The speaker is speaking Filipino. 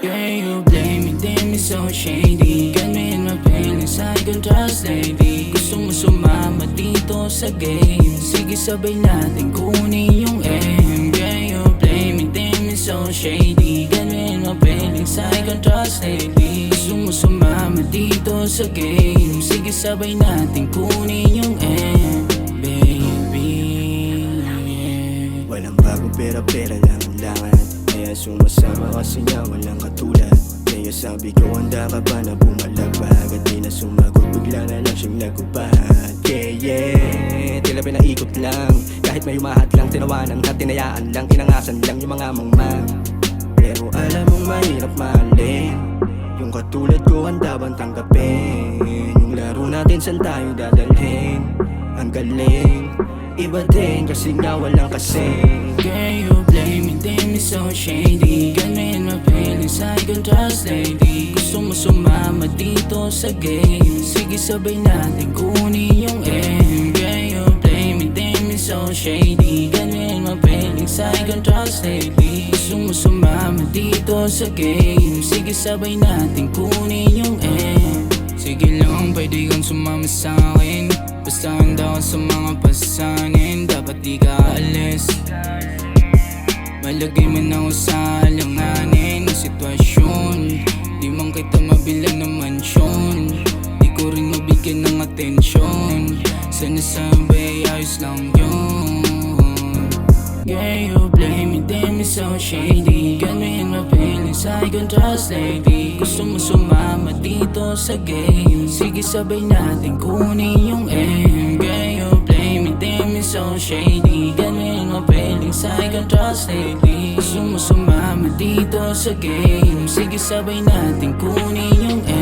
Yeah, you blame me, damn it's so shady. Got me in my feelings, I can trust lady. Gusto mo sumama dito sa game, sige sabay natin kunin yung M. Yeah, you blame me, damn it's so shady. Got me in my feelings, I can trust lady. Gusto mo sumama dito sa game, sige sabay natin kunin yung M. Baby, yeah. Walang bagong pera-pera lang ang lahat, kaya sumasama kasi nga walang katulad. Kaya sabi ko handa ka ba na bumalabag, at di na sumagot, bigla na lang siyang nagubad. Yeah, tila pinaikot lang, kahit may umahat lang, tinawanan at tinayaan lang, inangasan lang yung mga mangmang. Pero alam mong mahirap mahalin, yung katulad ko handa bang tanggapin? Yung laro natin saan tayo dadalhin? Ang galing, iba din kasi nga walang kasing. Girl, you blame me, damn it's so shady. Got me in my feelings, I can trust lady. Gusto mo sumama dito sa game, sige sabay natin kunin yung M. Girl, you blame me, damn it's so shady. Got me in my feelings, I can trust lady. Gusto mo sumama dito sa game, sige sabay natin kunin yung M. Sige lang, pwede kang sumama sa'kin, basta handa ka sa mga pasanin. Dapat di ka alis, malagay man ako sa alanganin ng sitwasyon. Di man kita mabilan ng mansyon, di ko rin mabigyan ng atensyon. Sana sabay ayos lang yun. Yeah, you blame me, damn it's so shady. Got me in my feelings, I can trust lady. Gusto mo sumama dito sa game, sige sabay natin kunin yung M. Yeah, you blame me, damn it's so shady. Got me in my feelings, I can trust lady. Gusto mo sumama dito sa game, sige sabay natin kunin yung M.